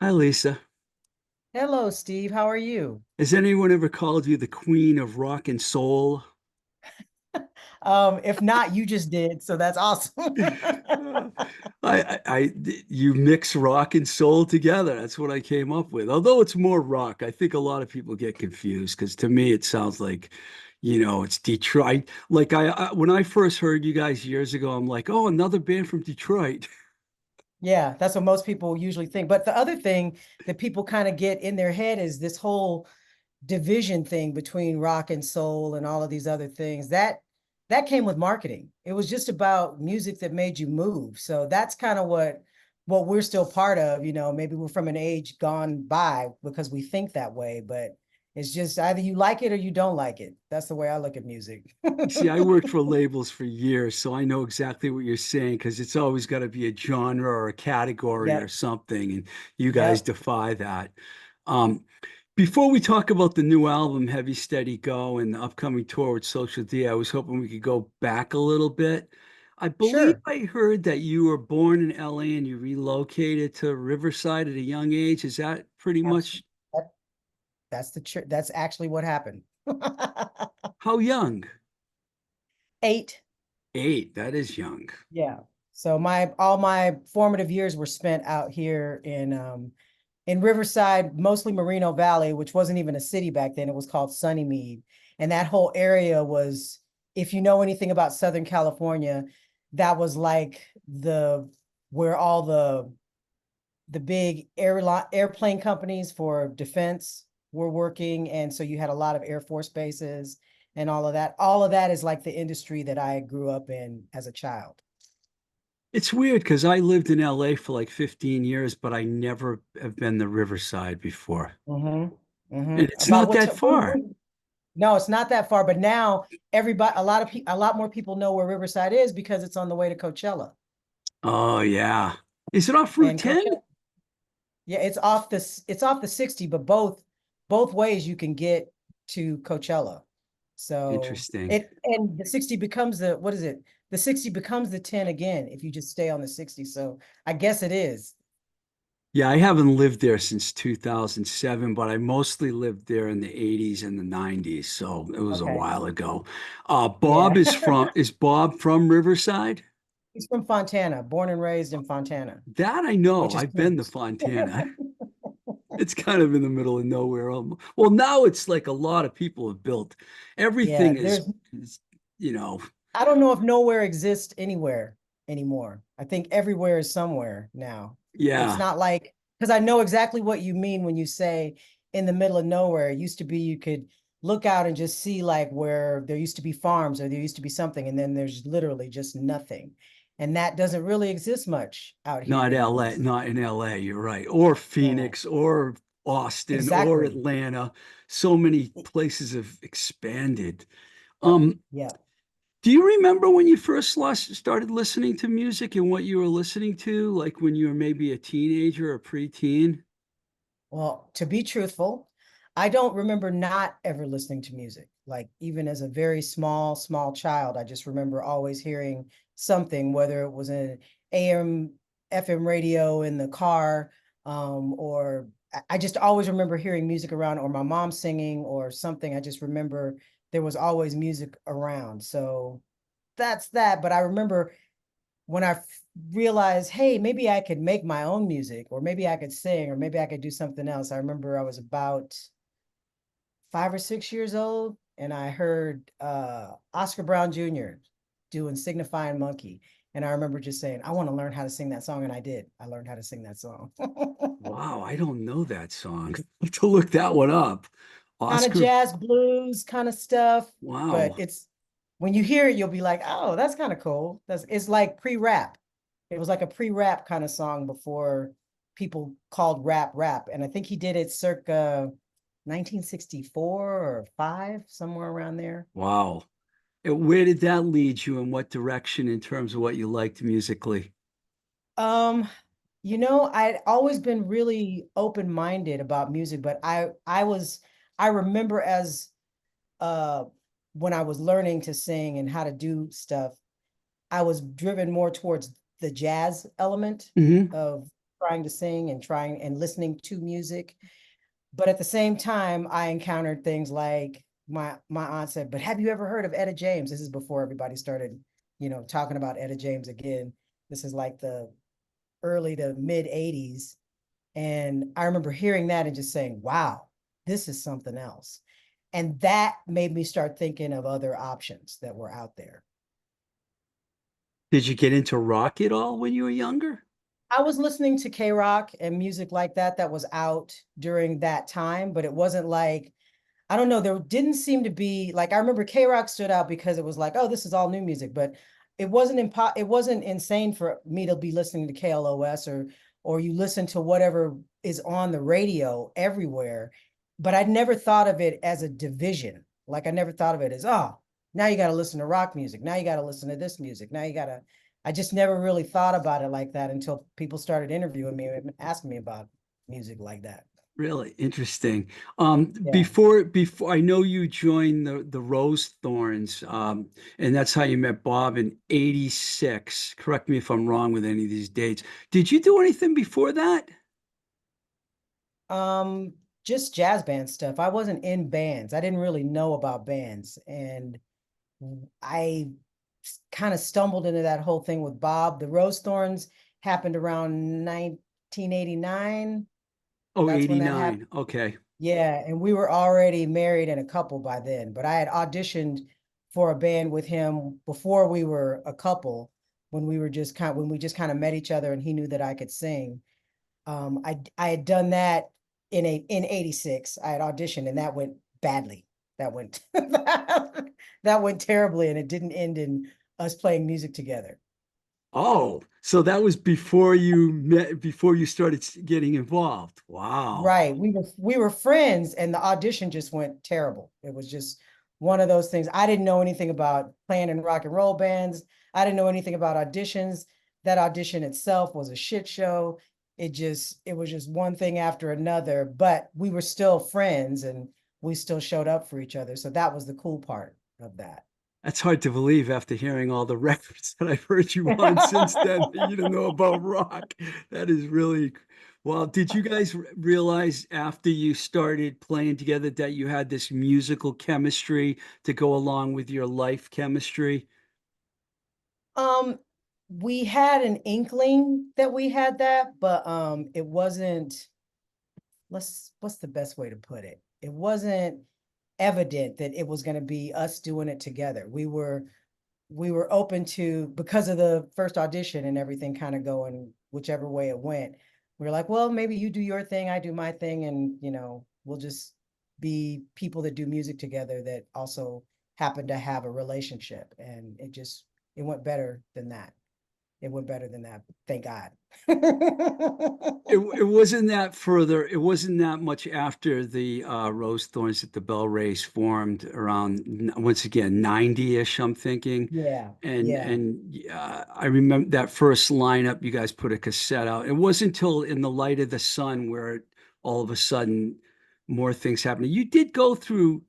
Hi, Lisa. Hello, Steve. How are you? Has anyone ever called you the queen of rock and soul? If not, you just did, so that's awesome. You mix rock and soul together. That's what I came up with. Although it's more rock, I think a lot of people get confused because to me it sounds like, it's Detroit. Like when I first heard you guys years ago, I'm like, oh, another band from Detroit. Yeah, that's what most people usually think. But the other thing that people kind of get in their head is this whole division thing between rock and soul and all of these other things. That came with marketing. It was just about music that made you move. So that's kind of what we're still part of. Maybe we're from an age gone by because we think that way, but it's just either you like it or you don't like it. That's the way I look at music. See, I worked for labels for years, so I know exactly what you're saying because it's always got to be a genre or a category or Yep. something, and you guys Yep. defy that. Um, Before we talk about the new album, Heavy Steady Go, and the upcoming tour with Social D, I was hoping we could go back a little bit. I believe Sure. I heard that you were born in LA and you relocated to Riverside at a young age. Is that pretty much Absolutely. That's actually what happened. how young? 8. 8. That is young. Yeah. So my all my formative years were spent out here in Riverside, mostly Moreno Valley, which wasn't even a city back then. It was called Sunnymead. And that whole area was, if you know anything about Southern California, that was like the where all the big airplane companies for defense were working. And so you had a lot of Air Force bases and all of that. All of that is like the industry that I grew up in as a child. It's weird because I lived in LA for like 15 years, but I never have been to Riverside before. Mm-hmm. And Mm-hmm. it's not that far. No, it's not that far, but now everybody, a lot more people know where Riverside is because it's on the way to Coachella. Oh, yeah. Is it off Route And 10? Coachella, yeah, it's off the 60, but both ways you can get to Coachella. So Interesting. it and the 60 becomes the what is it? The 60 becomes the 10 again if you just stay on the 60. So I guess it is. Yeah, I haven't lived there since 2007, but I mostly lived there in the 80s and the 90s, so it was a Okay. while ago. Yeah. Is Bob from Riverside? He's from Fontana, born and raised in Fontana, That I know. which is I've been to close. Fontana. It's kind of in the middle of nowhere. Well, now it's like a lot of people have built. Yeah, Everything there's is, you know, I don't know if nowhere exists anywhere anymore. I think everywhere is somewhere now. It's yeah. not like, because I know exactly what you mean when you say in the middle of nowhere. It used to be you could look out and just see like where there used to be farms or there used to be something, and then there's literally just nothing. And that doesn't really exist much out here Not LA, anymore. not in LA, you're right. Or Yeah, Phoenix or Austin or exactly. Atlanta. So many places have expanded. Um, Yeah. do you remember when you first started listening to music and what you were listening to, like when you were maybe a teenager or preteen? Well, to be truthful, I don't remember not ever listening to music. Like even as a very small child, I just remember always hearing something, whether it was an AM, FM radio in the car, or I just always remember hearing music around, or my mom singing, or something. I just remember there was always music around. So that's that. But I remember when I realized, hey, maybe I could make my own music, or maybe I could sing, or maybe I could do something else. I remember I was about 5 or 6 years old, and I heard Oscar Brown Jr. doing "Signifying Monkey," and I remember just saying, I want to learn how to sing that song, and I did. I learned how to sing that song. Wow, I don't know that song. I have to look that one up. Kind of Oscar, jazz blues kind of stuff, but wow. it's when you hear it, you'll be like, oh, that's kind of cool. It's like pre-rap. It was like a pre-rap kind of song before people called rap. And I think he did it circa 1964 or five, somewhere around there. Wow. And where did that lead you in what direction in terms of what you liked musically? Um, I'd always been really open-minded about music, but I remember as uh when I was learning to sing and how to do stuff, I was driven more towards the jazz element Hmm. of trying to sing and trying and listening to music. But at the same time, I encountered things like my aunt said, "But have you ever heard of Etta James?" This is before everybody started, talking about Etta James again. This is like the early to mid 80s. And I remember hearing that and just saying, wow, this is something else. And that made me start thinking of other options that were out there. Did you get into rock at all when you were younger? I was listening to K Rock and music like that was out during that time, but it wasn't like, I don't know, there didn't seem to be like, I remember K Rock stood out because it was like, oh, this is all new music, but it wasn't insane for me to be listening to KLOS or you listen to whatever is on the radio everywhere. But I never thought of it as a division. Like I never thought of it as, oh, now you got to listen to rock music. Now you got to listen to this music. Now you got to, I just never really thought about it like that until people started interviewing me and asking me about music like that. Really interesting. Yeah. Before I know you joined the Rose Thorns, and that's how you met Bob in '86. Correct me if I'm wrong with any of these dates. Did you do anything before that? Um, just jazz band stuff. I wasn't in bands. I didn't really know about bands. And I kind of stumbled into that whole thing with Bob. The Rose Thorns happened around 1989. Oh, That's when that happened. '89. Okay. Yeah, and we were already married and a couple by then, but I had auditioned for a band with him before we were a couple, when we just kind of met each other and he knew that I could sing. I had done that in '86. I had auditioned and that went badly. That went that went terribly and it didn't end in us playing music together. Oh, so that was before you started getting involved. Wow. Right. We were friends and the audition just went terrible. It was just one of those things. I didn't know anything about playing in rock and roll bands. I didn't know anything about auditions. That audition itself was a shit show. It was just one thing after another, but we were still friends and we still showed up for each other. So that was the cool part of that. That's hard to believe after hearing all the records that I've heard you on since then that you didn't know about rock. That is really well. Did you guys realize after you started playing together that you had this musical chemistry to go along with your life chemistry? Um, we had an inkling that we had that, but it wasn't, what's the best way to put it? It wasn't evident that it was going to be us doing it together. We were open to, because of the first audition and everything kind of going whichever way it went. We were like, well, maybe you do your thing, I do my thing, and we'll just be people that do music together that also happen to have a relationship. And it went better than that. It went better than that. Thank God. It wasn't that further. It wasn't that much after the Rose Thorns at the BellRays formed around once again 90-ish. I'm thinking, Yeah, yeah. and I remember that first lineup. You guys put a cassette out. It wasn't until In the Light of the Sun where all of a sudden more things happened. You did go through.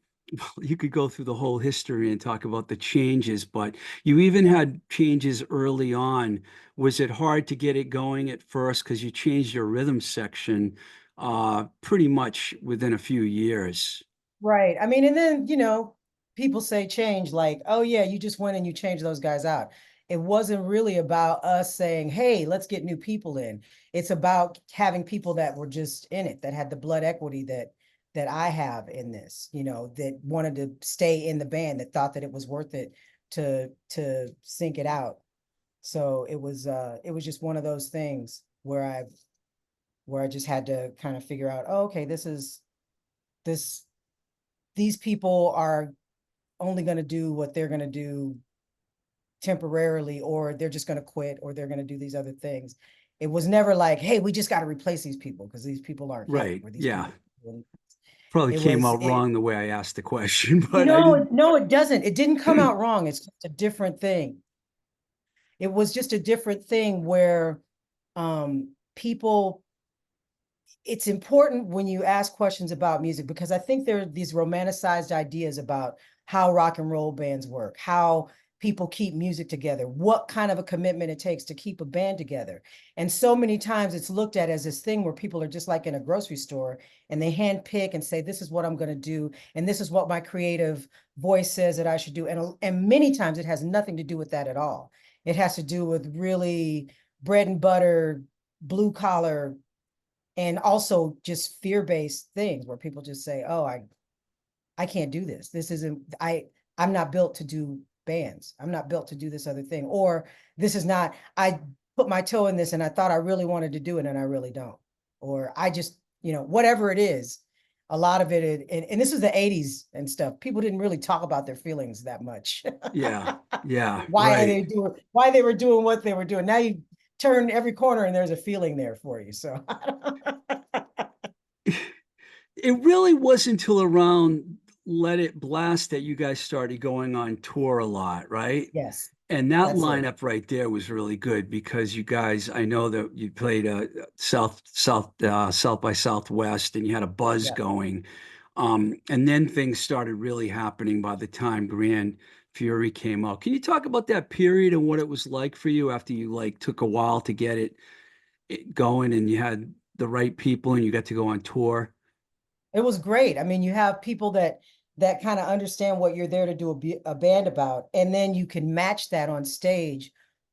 You could go through the whole history and talk about the changes, but you even had changes early on. Was it hard to get it going at first because you changed your rhythm section pretty much within a few years? Right. I mean, and then, people say change like, oh, yeah, you just went and you changed those guys out. It wasn't really about us saying, hey, let's get new people in. It's about having people that were just in it, that had the blood equity that I have in this, that wanted to stay in the band, that thought that it was worth it to sync it out. So it was just one of those things where I just had to kind of figure out, oh, okay, this these people are only going to do what they're going to do temporarily, or they're just going to quit, or they're going to do these other things. It was never like, hey, we just got to replace these people because these people aren't here, Right. or these Yeah. people. Probably It came was out it. wrong the way I asked the question, but I No, didn't. no, it doesn't. It didn't come out wrong. It's just a different thing. It was just a different thing where people, it's important when you ask questions about music, because I think there are these romanticized ideas about how rock and roll bands work, how people keep music together, what kind of a commitment it takes to keep a band together. And so many times it's looked at as this thing where people are just like in a grocery store and they hand pick and say, this is what I'm going to do. And this is what my creative voice says that I should do. And many times it has nothing to do with that at all. It has to do with really bread and butter, blue collar, and also just fear-based things where people just say, oh, I can't do this. This isn't, I'm not built to do bands. I'm not built to do this other thing. Or this is not, I put my toe in this and I thought I really wanted to do it and I really don't. Or I just, whatever it is, a lot of it, and this is the 80s and stuff. People didn't really talk about their feelings that much. Yeah. Yeah. Why Right. they were doing what they were doing. Now you turn every corner and there's a feeling there for you. So It really wasn't until around Let It Blast that you guys started going on tour a lot, right? yes, And that that's it. lineup right there was really good because you guys, I know that you played South by Southwest, and you had a buzz Yeah. going. And then things started really happening by the time Grand Fury came out. Can you talk about that period and what it was like for you after you like took a while to get it going and you had the right people and you got to go on tour? It was great. I mean, you have people that kind of understand what you're there to do a band about, and then you can match that on stage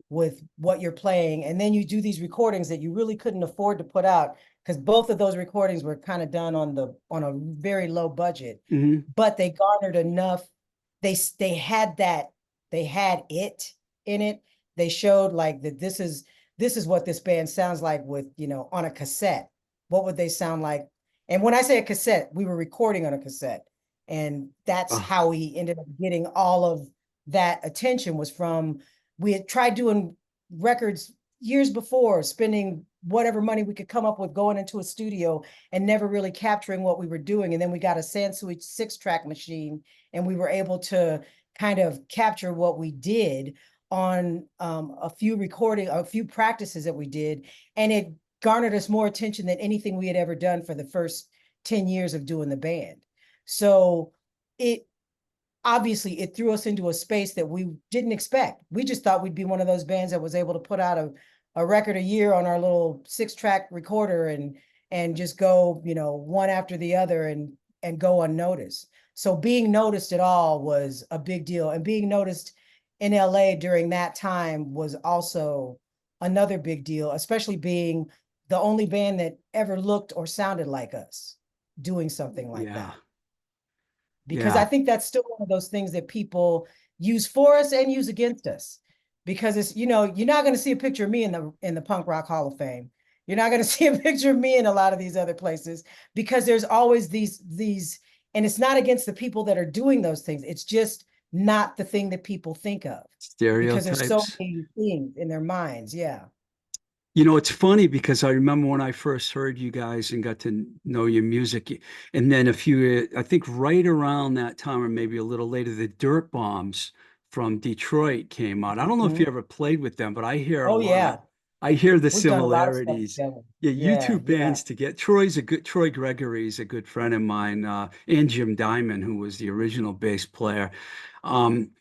with what you're playing, and then you do these recordings that you really couldn't afford to put out because both of those recordings were kind of done on a very low budget, Hmm. but they garnered enough. They had that, they had it in it. They showed like that this is what this band sounds like with, on a cassette. What would they sound like? And when I say a cassette, we were recording on a cassette. And that's Oh, how we ended up getting all of that attention was from, we had tried doing records years before, spending whatever money we could come up with going into a studio and never really capturing what we were doing. And then we got a Sansui 6-track machine and we were able to kind of capture what we did on a few practices that we did. And it garnered us more attention than anything we had ever done for the first 10 years of doing the band. So it obviously it threw us into a space that we didn't expect. We just thought we'd be one of those bands that was able to put out a record a year on our little 6-track recorder and just go, one after the other and go unnoticed. So being noticed at all was a big deal. And being noticed in LA during that time was also another big deal, especially being the only band that ever looked or sounded like us doing something like yeah. that. Because I Yeah. think that's still one of those things that people use for us and use against us. Because it's, you're not going to see a picture of me in the Punk Rock Hall of Fame. You're not going to see a picture of me in a lot of these other places because there's always these, and it's not against the people that are doing those things. It's just not the thing that people think of because there's so Stereotypes. many things in their minds. Yeah. It's funny because I remember when I first heard you guys and got to know your music, and then I think right around that time, or maybe a little later, the Dirt Bombs from Detroit came out. I don't know if you Mhm. ever played with them, but Oh yeah. I hear the We've done a lot of stuff similarities. together. Yeah, you two Yeah, yeah. bands together. Troy Gregory is a good friend of mine, and Jim Diamond, who was the original bass player. Um,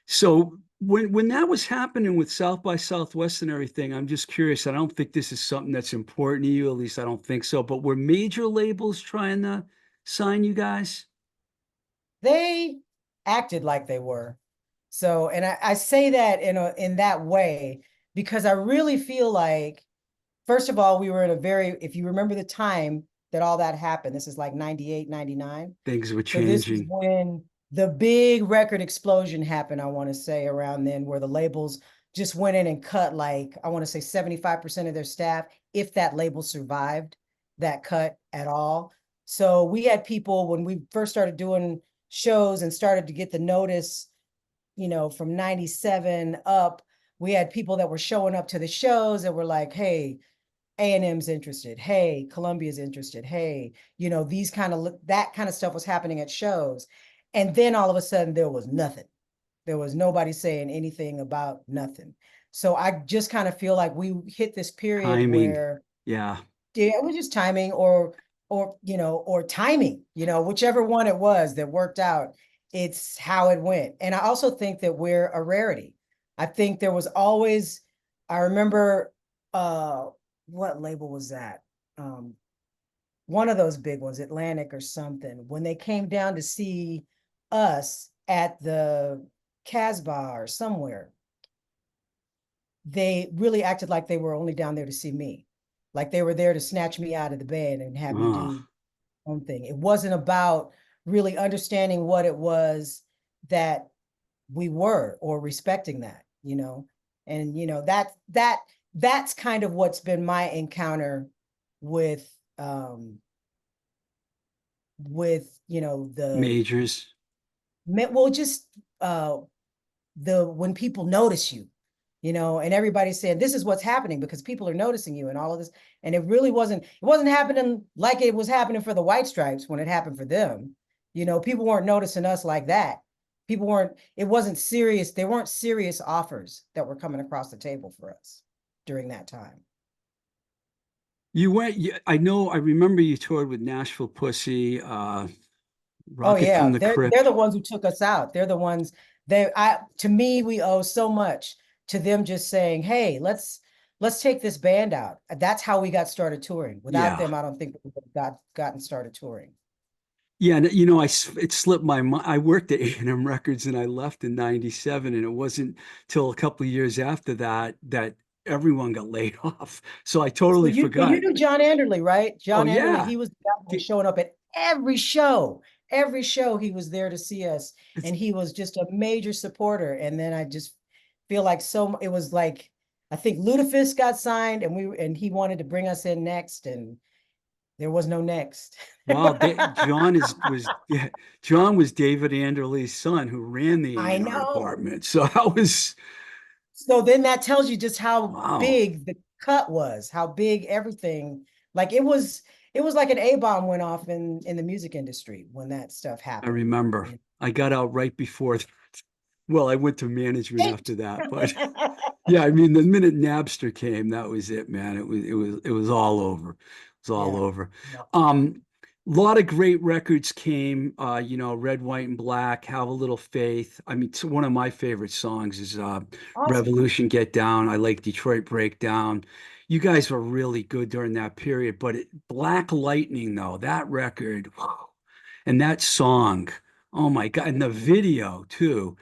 so when that was happening with South by Southwest and everything, I'm just curious. I don't think this is something that's important to you, at least I don't think so. But were major labels trying to sign you guys? They acted like they were. So, and I say that in that way because I really feel like, first of all, we were in a very, if you remember the time that all that happened, this is like 98, 99. Things were So this is changing. when the big record explosion happened, I want to say around then, where the labels just went in and cut like, I want to say 75% of their staff, if that label survived that cut at all. So we had people when we first started doing shows and started to get the notice, from 97 up, we had people that were showing up to the shows that were like, hey, A&M's interested. Hey, Columbia's interested. Hey, that kind of stuff was happening at shows. And then all of a sudden there was nothing. There was nobody saying anything about nothing. So I just kind of feel like we hit this period Timing. where Yeah. yeah, it was just timing or timing, whichever one it was that worked out. it's how it went. And I also think that we're a rarity. I think there was always, I remember, what label was that? Um, one of those big ones, Atlantic or something, when they came down to see us at the Casbah or somewhere, they really acted like they were only down there to see me. Like they were there to snatch me out of the band and have me Oh, do own thing. It wasn't about really understanding what it was that we were or respecting that, you know. And that's kind of what's been my encounter with the majors. well, just the when people notice you, and everybody's saying this is what's happening because people are noticing you and all of this. And it wasn't happening like it was happening for the White Stripes when it happened for them. People weren't noticing us like that. It wasn't serious. There weren't serious offers that were coming across the table for us during that time. I know, I remember you toured with Nashville Pussy, Oh Rocket from yeah, the they're the Crypt. ones who took us out. They're the ones to me, we owe so much to them just saying, "Hey, let's take this band out." That's how we got started touring. Without Yeah. them, I don't think we would have gotten started touring. Yeah, and it slipped my mind. I worked at A&M Records and I left in '97, and it wasn't till a couple of years after that that everyone got laid off. So I So totally you forgot. knew John Anderley, right? Oh John Anderley, yeah. he was the guy who was D- showing up at every show. Every show he was there to see us, It's, and he was just a major supporter. And then I just feel like it was like I think Ludafisk got signed, and he wanted to bring us in next, and there was no next. wow, yeah, John was David Anderley's son who ran the I A&R know. department. So I was So then that tells you just how wow. big the cut was, how big everything, like it was like an A-bomb went off in the music industry when that stuff I happened. remember. I got out right before well, I went to management after that, but yeah, I mean, the minute Napster came, that was it, man. It was all over. It was all Yeah. over. Yeah. A lot of great records came, Red, White, and Black, Have a Little Faith. I mean, one of my favorite songs is Awesome. Revolution Get Down. I like Detroit Breakdown. You guys were really good during that period, but Black Lightning, though, that record, wow. And that song, oh my God, and the video too.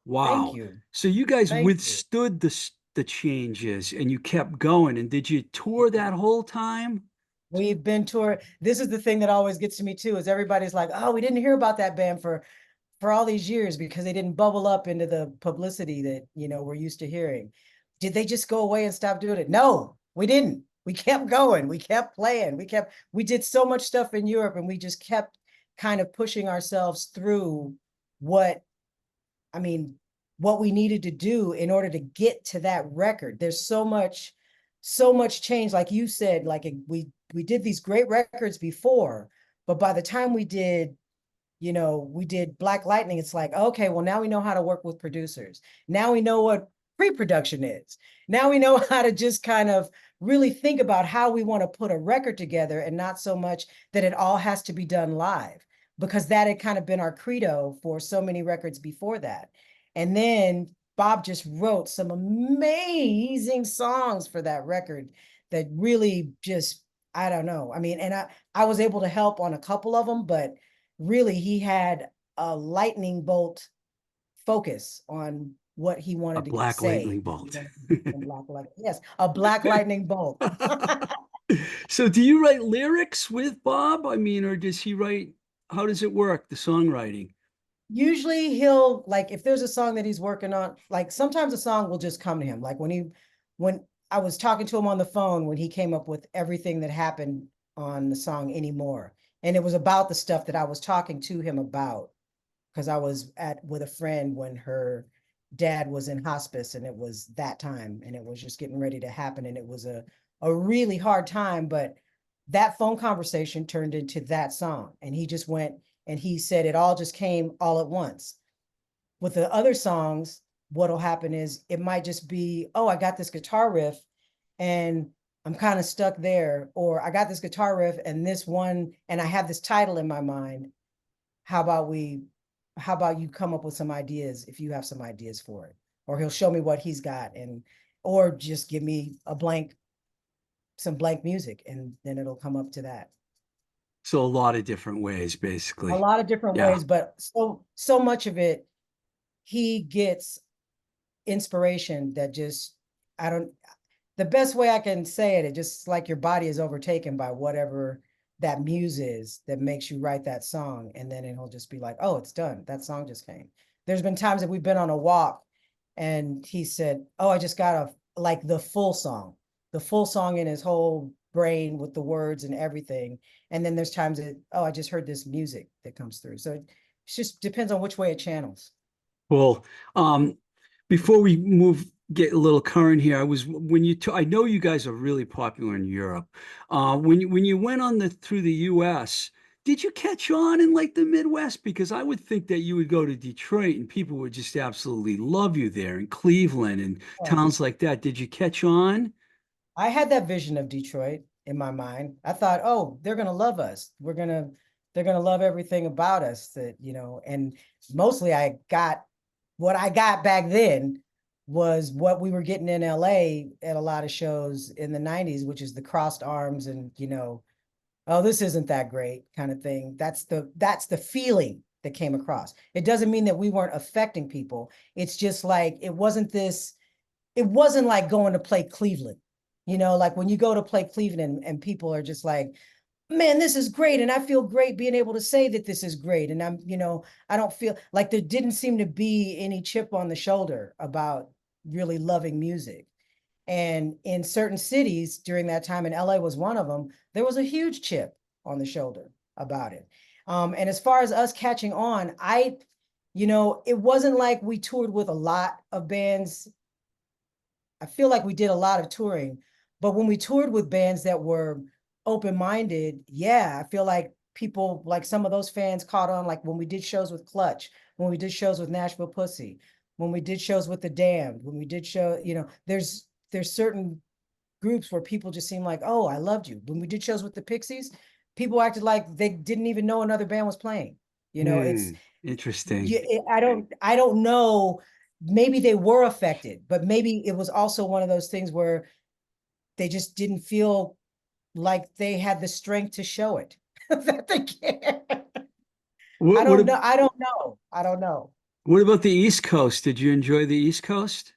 Thank Wow. you. So you guys Thank you. withstood the changes and you kept going. And did you tour that whole time? We've been touring. This is the thing that always gets to me too, is everybody's like, oh, we didn't hear about that band for all these years because they didn't bubble up into the publicity that, we're used to hearing. Did they just go away and stop doing it? No, we didn't. We kept going. We kept playing. We did so much stuff in Europe, and we just kept kind of pushing ourselves through what, I mean, what we needed to do in order to get to that record. There's so much change. Like you said, like we did these great records before, but by the time we did Black Lightning, it's like, okay, well, now we know how to work with producers. Now we know what pre-production is. Now we know how to just kind of really think about how we want to put a record together, and not so much that it all has to be done live, because that had kind of been our credo for so many records before that. And then Bob just wrote some amazing songs for that record that really just, I don't know. I mean, and I was able to help on a couple of them, but really he had a lightning bolt focus on what he A wanted to black say. lightning bolt. Yes, a black lightning bolt. So do you write lyrics with Bob? I mean, or does he write, how does it work, the songwriting? Usually he'll, like, if there's a song that he's working on, like sometimes a song will just come to him. Like when I was talking to him on the phone when he came up with everything that happened on the song Anymore. And it was about the stuff that I was talking to him about, because I was with a friend when her dad was in hospice, and it was that time, and it was just getting ready to happen, and it was a really hard time. But that phone conversation turned into that song, and he just went and he said it all just came all at once. With the other songs, what'll happen is it might just be, oh, I got this guitar riff and I'm kind of stuck there, or I got this guitar riff and this one, and I have this title in my mind. How about we how about you come up with some ideas if you have some ideas for it? Or he'll show me what he's got, and or just give me some blank music, and then it'll come up to that. So a lot of different ways, A basically. lot of different Yeah. ways, but so much of it, he gets inspiration that just, I don't, the best way I can say it, it just like your body is overtaken by whatever that muse is that makes you write that song. And then it'll just be like, oh, it's done. That song just came. There's been times that we've been on a walk and he said, oh, I just got like the full song in his whole brain with the words and everything. And then there's times that, oh, I just heard this music that comes through. So it just depends on which way it channels. Well, before we move, get a little current here, I know you guys are really popular in Europe. When you went on the through the US, did you catch on in like the Midwest? Because I would think that you would go to Detroit and people would just absolutely love you there, and Cleveland and Oh, towns like that. Did you catch on? I had that vision of Detroit in my mind. I thought, oh, they're gonna love us. They're gonna love everything about us. That, and mostly I got what I got back then was what we were getting in LA at a lot of shows in the 90s, which is the crossed arms and, oh, this isn't that great kind of thing. That's the feeling that came across. It doesn't mean that we weren't affecting people. It's just like it wasn't like going to play Cleveland. Like when you go to play Cleveland and people are just like, man, this is great. And I feel great being able to say that this is great. And I don't feel like there didn't seem to be any chip on the shoulder about really loving music. And in certain cities during that time, and LA was one of them, there was a huge chip on the shoulder about it. And as far as us catching on, it wasn't like we toured with a lot of bands. I feel like we did a lot of touring, but when we toured with bands that were open-minded, yeah, I feel like people, like some of those fans caught on, like when we did shows with Clutch, when we did shows with Nashville Pussy, when we did shows with The Damned, when we did there's certain groups where people just seem like, oh, I loved you. When we did shows with the Pixies, people acted like they didn't even know another band was playing. It's Hmm, interesting. I don't know. Maybe they were affected, but maybe it was also one of those things where they just didn't feel like they had the strength to show it that they can. I What what don't know. I don't know. I don't know. what about the East Coast? Did you enjoy the East Coast?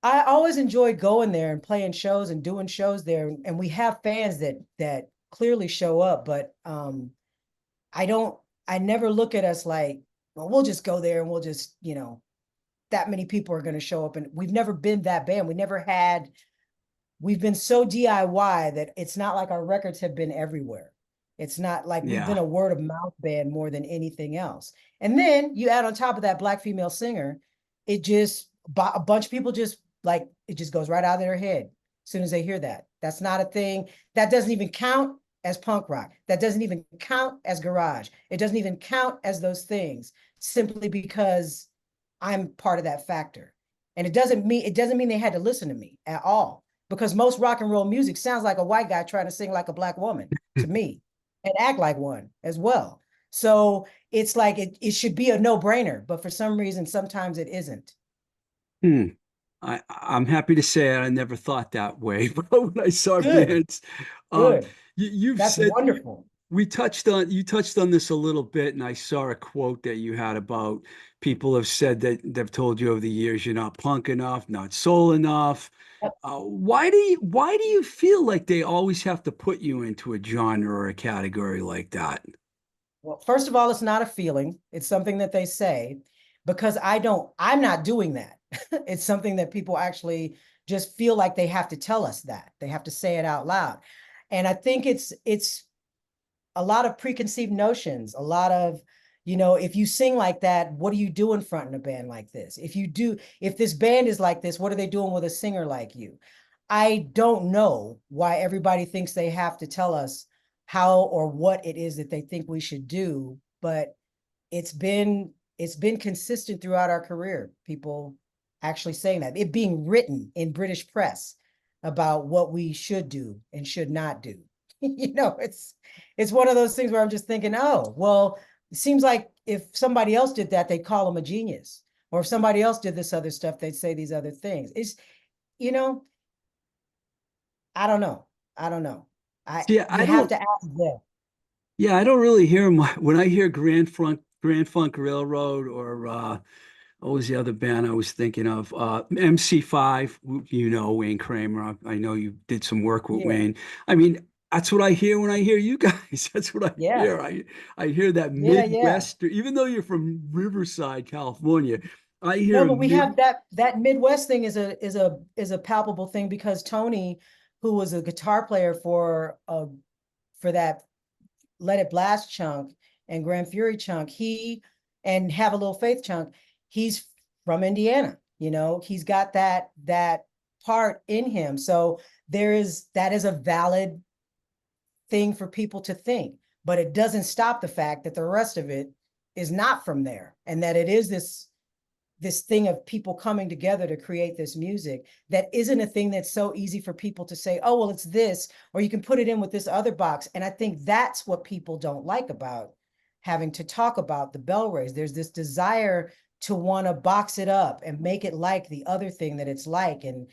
I always enjoyed going there and playing shows and doing shows there, and we have fans that clearly show up, but I don't. I never look at us like, well, we'll just go there and we'll just, that many people are going to show up, and we've never been that band. We've been so DIY that it's not like our records have been everywhere. It's not like we've been Yeah. a word of mouth band more than anything else. And then you add on top of that black female singer, it just, a bunch of people just like, it just goes right out of their head as soon as they hear that. That's not a thing. That doesn't even count as punk rock. That doesn't even count as garage. It doesn't even count as those things simply because I'm part of that factor. And it doesn't mean they had to listen to me at all, because most rock and roll music sounds like a white guy trying to sing like a black woman to me and act like one as well. So it's like it should be a no-brainer, but for some reason, sometimes it isn't. Hmm. I'm happy to say I never thought that way, but when I saw Good, bands, um, good. you've That's said wonderful. you touched on this a little bit, and I saw a quote that you had about people have said that they've told you over the years you're not punk enough, not soul enough. Why do you feel like they always have to put you into a genre or a category like that? Well, first of all, it's not a feeling. It's something that they say, because I'm not doing that. It's something that people actually just feel like they have to tell us that. They have to say it out loud. And I think it's a lot of preconceived notions, a lot of, if you sing like that, what do you do in front of a band like this? If this band is like this, what are they doing with a singer like you? I don't know why everybody thinks they have to tell us how or what it is that they think we should do, but it's been consistent throughout our career. People actually saying that, it being written in British press about what we should do and should not do. It's one of those things where I'm just thinking, oh, well, it seems like if somebody else did that, they'd call them a genius. Or if somebody else did this other stuff, they'd say these other things. It's, you know, I don't know. I don't know. See, You I have don't. to ask them. Yeah, I don't really hear my when I hear Grand Funk Railroad or what was the other band I was thinking of? MC5, Wayne Kramer. I know you did some work with Yeah. Wayne. I mean, that's what I hear when I hear you guys. That's what I Yeah. hear. I hear that Yeah. Yeah. Midwest, even though you're from Riverside, California, I No, hear but we mid. have that Midwest thing is a palpable thing because Tony, who was a guitar player for that Let It Blast chunk and Grand Fury chunk, and Have a Little Faith chunk, he's from Indiana. He's got that part in him. So that is a valid thing for people to think, but it doesn't stop the fact that the rest of it is not from there, and that it is this thing of people coming together to create this music that isn't a thing that's so easy for people to say, oh, well, it's this, or you can put it in with this other box. And I think that's what people don't like about having to talk about the BellRays. There's this desire to want to box it up and make it like the other thing that it's like. And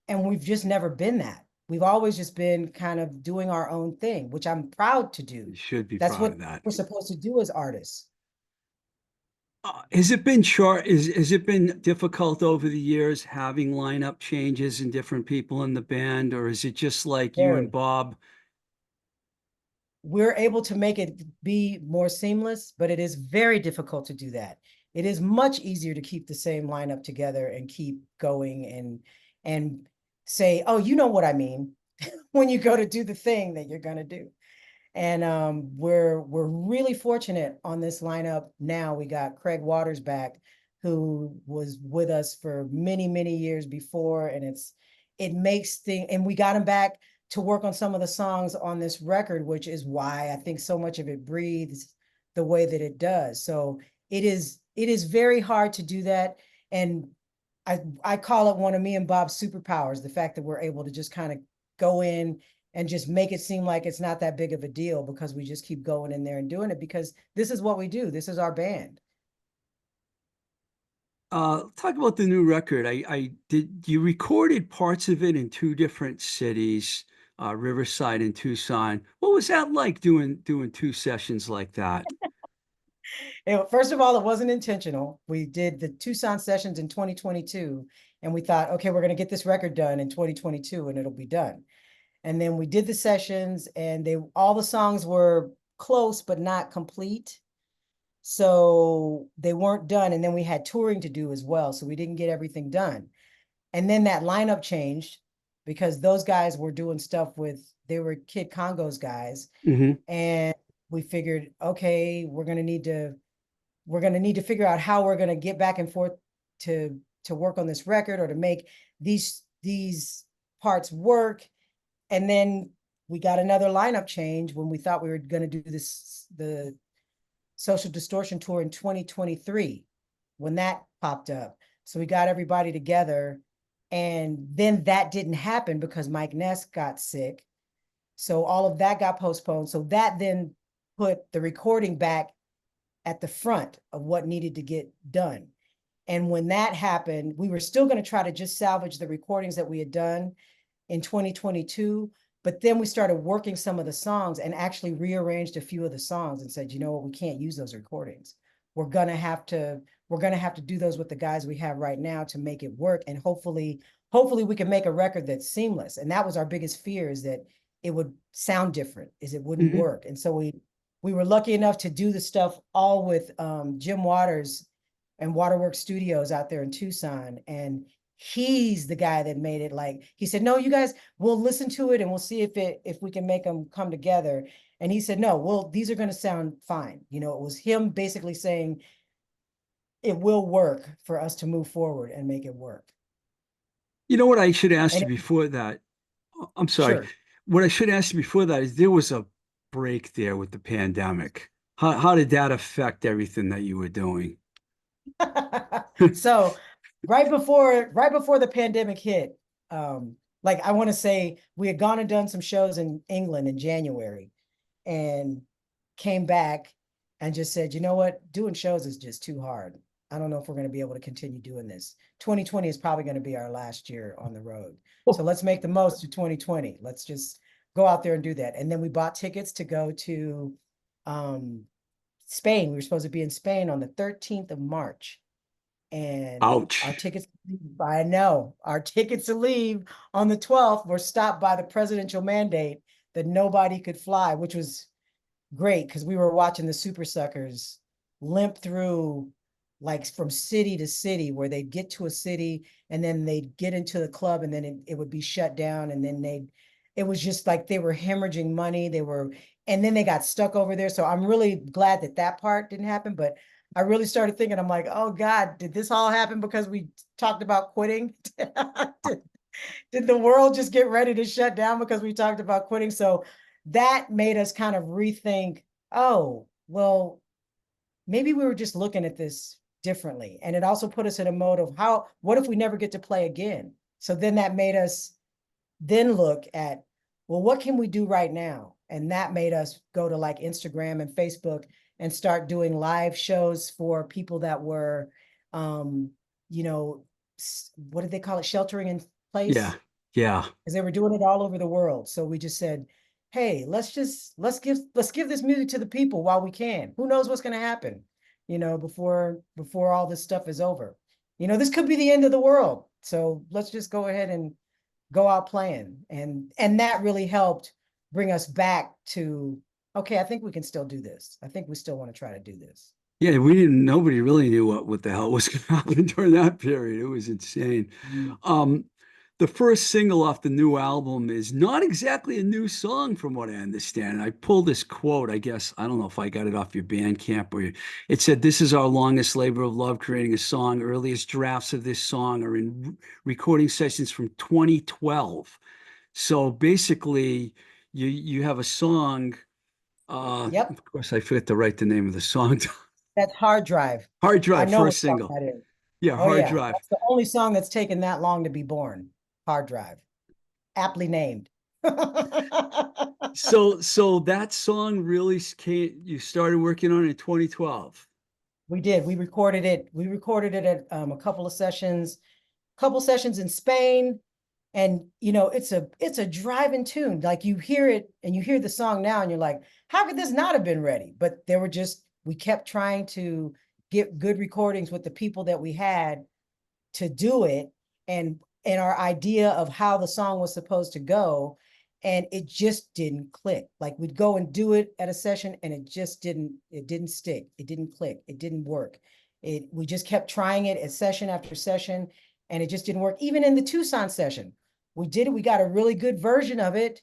we've just never been that. We've always just been kind of doing our own thing, which I'm proud to do. You should be That's proud what of that. we're supposed to do as artists. Has it been difficult over the years having lineup changes and different people in the band, or is it just like you and Very. Bob? We're able to make it be more seamless, but it is very difficult to do that. It is much easier to keep the same lineup together and keep going and say, oh, you know what I mean, when you go to do the thing that you're going to do. And we're really fortunate on this lineup now. We got Craig Waters back, who was with us for many, many years before, and it makes things. And we got him back to work on some of the songs on this record, which is why I think so much of it breathes the way that it does. So it is very hard to do that, and I call it one of me and Bob's superpowers, the fact that we're able to just kind of go in and just make it seem like it's not that big of a deal because we just keep going in there and doing it because this is what we do. This is our band. Talk about the new record. I did you recorded parts of it in two different cities, Riverside and Tucson. What was that like doing two sessions like that? First of all, it wasn't intentional. We did the Tucson sessions in 2022, and we thought, okay, we're going to get this record done in 2022 and it'll be done. And then we did the sessions, and all the songs were close but not complete. So they weren't done. And then we had touring to do as well. So we didn't get everything done. And then that lineup changed because those guys were doing stuff they were Kid Congo's guys. Hmm. And we figured, okay, we're going to need to figure out how we're going to get back and forth to work on this record or to make these parts work. And then we got another lineup change when we thought we were going to do the Social Distortion tour in 2023 when that popped up. So we got everybody together, and then that didn't happen because Mike Ness got sick. So all of that got postponed. So that then put the recording back at the front of what needed to get done. And when that happened, we were still going to try to just salvage the recordings that we had done in 2022. But then we started working some of the songs and actually rearranged a few of the songs and said, you know what, we can't use those recordings. We're gonna have to do those with the guys we have right now to make it work. And hopefully we can make a record that's seamless. And that was our biggest fear, is that it would sound different, is it wouldn't Hmm. work. And so we were lucky enough to do the stuff all with Jim Waters and Waterworks Studios out there in Tucson. And he's the guy that made it. Like, he said, no, you guys, we'll listen to it and we'll see if we can make them come together. And he said, no, well, these are going to sound fine. It was him basically saying it will work for us to move forward and make it work. You know what I should ask And you before that? I'm sorry. sure. What I should ask you before that is there was a break there with the pandemic. How did that affect everything that you were doing? So right before the pandemic hit, like, I want to say we had gone and done some shows in England in January and came back. and just said, you know what, doing shows is just too hard. I don't know if we're going to be able to continue doing this. 2020 is probably going to be our last year on the road. So let's make the most of 2020. Let's just go out there and do that. And then we bought tickets to go to Spain. We were supposed to be in Spain on the 13th of March. And our Ouch. tickets, I know, our tickets to leave on the 12th were stopped by the presidential mandate that nobody could fly, which was great because we were watching the Super Suckers limp through like from city to city, where they'd get to a city and then they'd get into the club and then it would be shut down. And then it was just like they were hemorrhaging money. And then they got stuck over there. So I'm really glad that that part didn't happen. But I really started thinking, I'm like, oh God, did this all happen because we talked about quitting? Did the world just get ready to shut down because we talked about quitting? So that made us kind of rethink, oh, well, maybe we were just looking at this differently. And it also put us in a mode of what if we never get to play again? So then that made us then look at, well, what can we do right now? And that made us go to like Instagram and Facebook and start doing live shows for people that were, you know, what did they call it? Sheltering in Yeah. place, Yeah. because they were doing it all over the world. So we just said, hey, let's give this music to the people while we can. Who knows what's going to happen, before all this stuff is over. This could be the end of the world. So let's just go ahead and go out playing. And that really helped bring us back to, okay, I think we can still do this. I think we still want to try to do this. Yeah, nobody really knew what the hell was going to happen during that period. It was insane. Mm. Um, the first single off the new album is not exactly a new song from what I understand. I pulled this quote, I guess, I don't know if I got it off your Bandcamp or it said, "This is our longest labor of love creating a song. Earliest drafts of this song are in recording sessions from 2012." So basically, you have a song, Yep, of course I forget to write the name of the song. that's Hard Drive. Hard I Drive, know first what song single. that is. Yeah, Oh Hard yeah, Drive. that's the only song that's taken that long to be born. Hard Drive, aptly named. So that song really came, you started working on it in 2012. We did. We recorded it. We recorded it at a couple sessions in Spain. And it's a driving tune. Like you hear it and you hear the song now and you're like, how could this not have been ready? But we kept trying to get good recordings with the people that we had to do it, and our idea of how the song was supposed to go, and it just didn't click. Like we'd go and do it at a session and it didn't stick, it didn't click, it didn't work. We just kept trying it at session after session and it just didn't work. Even in the Tucson session, we did it, we got a really good version of it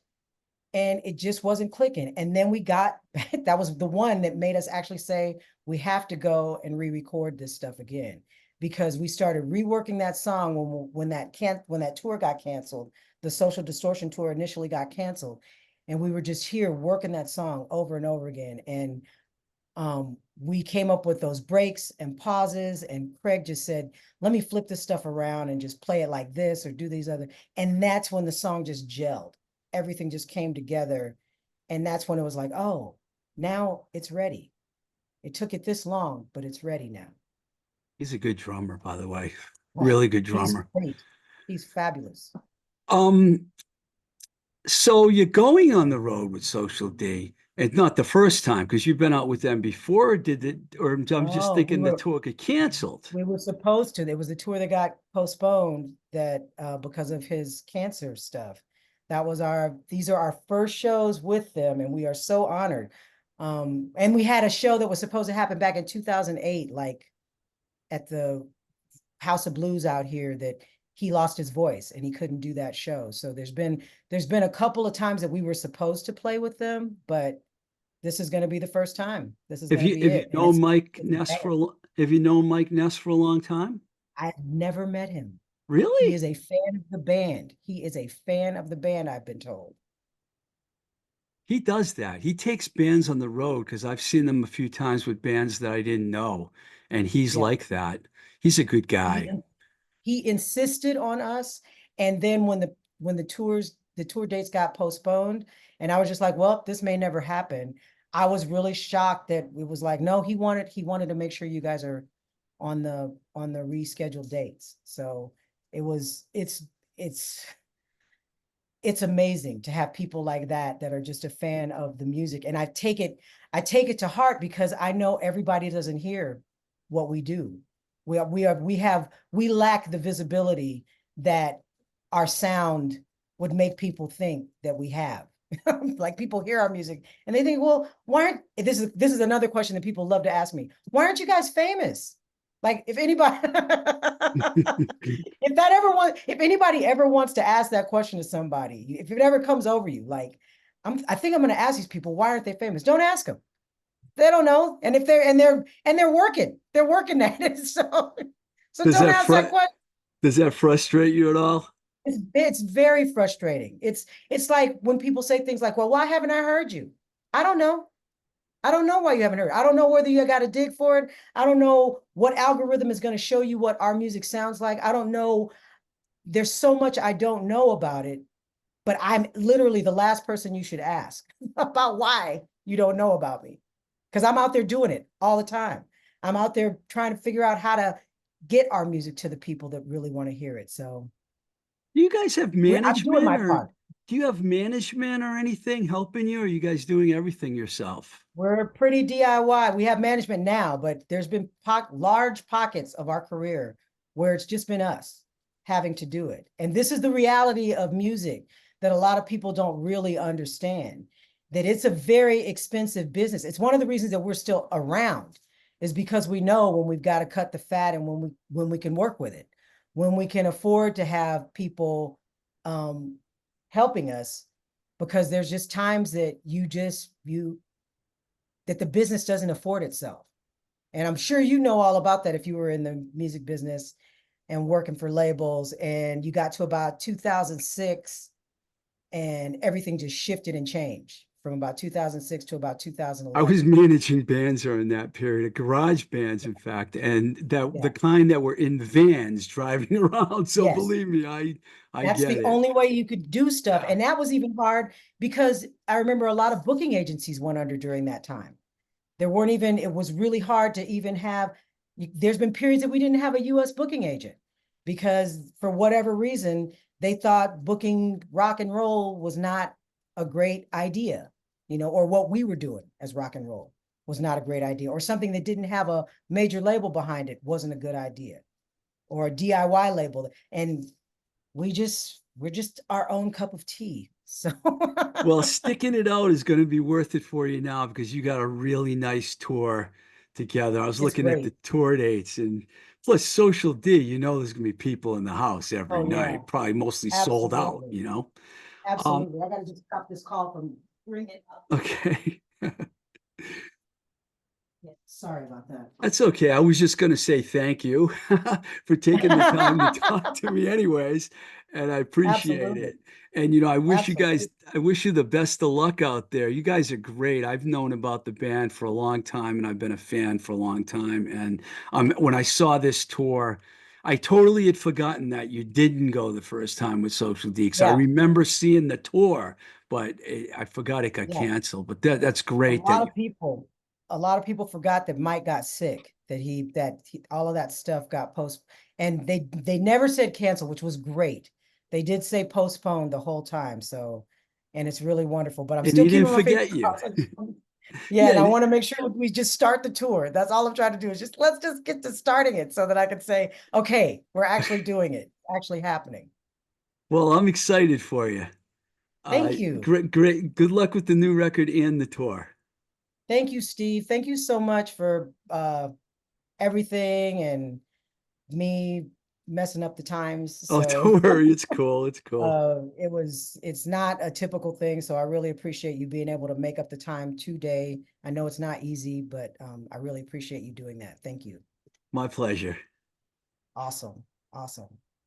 and it just wasn't clicking. And then we got that was the one that made us actually say we have to go and re-record this stuff again, because we started reworking that song when that tour got canceled. The Social Distortion tour initially got canceled, and we were just here working that song over and over again. And we came up with those breaks and pauses, and Craig just said, let me flip this stuff around and just play it like this or do these other. And that's when the song just gelled. Everything just came together. And that's when it was like, oh, now it's ready. It took it this long, but it's ready now. He's a good drummer, by the way. Oh, Really good he's drummer. great. He's fabulous. Um, so you're going on the road with Social D, and not the first time because you've been out with them before. Or I'm just Oh, thinking the tour got canceled. we were supposed to. There was a tour that got postponed that because of his cancer stuff. These are our first shows with them, and we are so honored. And we had a show that was supposed to happen back in 2008, like at the House of Blues out here, that he lost his voice and he couldn't do that show. So there's been a couple of times that we were supposed to play with them, but this is going to be the first time. This is Have going to you be have you it. And known it's Mike Ness for have you known Mike Ness for a long time? I've never met him. He Really? is a fan of the band. He is a fan of the band, I've been told. He does that. He takes bands on the road because I've seen them a few times with bands that I didn't know, and he's Yeah. like that. He's a good He guy. he insisted on us. And then when the tour dates got postponed, and I was just like, well, this may never happen. I was really shocked that it was like, no, he wanted to make sure you guys are on the rescheduled dates. So it's it's amazing to have people like that are just a fan of the music. And I take it to heart because I know everybody doesn't hear what we do. We lack the visibility that our sound would make people think that we have. Like people hear our music and they think, well, why aren't this is another question that people love to ask me. Why aren't you guys famous? Like if anybody if anybody ever wants to ask that question to somebody, if it ever comes over you, like I think I'm going to ask these people, why aren't they famous? Don't ask them. They don't know. And if they're working at it. So Does don't that ask that fr question. does that frustrate you at all? It's very frustrating. It's like when people say things like, well, why haven't I heard you? I don't know. I don't know why you haven't heard. I don't know whether you got to dig for it. I don't know what algorithm is going to show you what our music sounds like. I don't know. There's so much I don't know about it, but I'm literally the last person you should ask about why you don't know about me. Because I'm out there doing it all the time. I'm out there trying to figure out how to get our music to the people that really want to hear it. So Do you guys have I'm doing management, my or part. do you have management or anything helping you, or are you guys doing everything yourself? We're pretty DIY. We have management now, but there's been large pockets of our career where it's just been us having to do it. And this is the reality of music that a lot of people don't really understand, that it's a very expensive business. It's one of the reasons that we're still around is because we know when we've got to cut the fat and when we can work with it, when we can afford to have people um, helping us, because there's just times that you that the business doesn't afford itself. And I'm sure you know all about that if you were in the music business and working for labels and you got to about 2006 and everything just shifted and changed from about 2006 to about I was 2011. managing bands during that period, garage bands, in fact, and that the Yeah. kind that were in vans driving around. So Yes. believe me, I That's get the it. only way you could do stuff. Yeah. And that was even hard because I remember a lot of booking agencies went under during that time. There weren't even, it was really hard to even have, there's been periods that we didn't have a US booking agent because for whatever reason, they thought booking rock and roll was not a great idea, or what we were doing as rock and roll was not a great idea, or something that didn't have a major label behind it wasn't a good idea, or a DIY label. And we're just our own cup of tea. So Well, sticking it out is going to be worth it for you now because you got a really nice tour together. I was it's looking at great. the tour dates, and plus Social D, there's going to be people in the house every Oh, yeah, night, probably mostly sold out, absolutely. Um, Absolutely. I got to just stop this call from ringing up. okay. Yeah, sorry about that. That's okay. I was just going to say thank you for taking the time to talk to me anyways, and I appreciate Absolutely. it. And Absolutely. I wish you the best of luck out there. You guys are great. I've known about the band for a long time and I've been a fan for a long time. And when I saw this tour, I totally had forgotten that you didn't go the first time with Social D because I Yeah. remember seeing the tour, but I forgot it got Yeah. canceled. But that's A great that lot you of people, a lot of people forgot that Mike got sick, all of that stuff got and they never said cancel, which was great. They did say postponed the whole time. So, and it's really wonderful, but I'm and still he didn't keeping my fingers forget you. crossed. Yeah, and Yeah, I want to make sure we just start the tour. That's all I'm trying to do is let's just get to starting it so that I can say, okay, we're actually doing it, actually happening. well, I'm excited for you. Thank you. Great, great. Good luck with the new record and the tour. Thank you, Steve. Thank you so much for everything and me messing up the times. Oh, So don't worry. It's cool. It's cool. it's not a typical thing. So I really appreciate you being able to make up the time today. I know it's not easy, but I really appreciate you doing that. Thank you. My pleasure. Awesome. Awesome.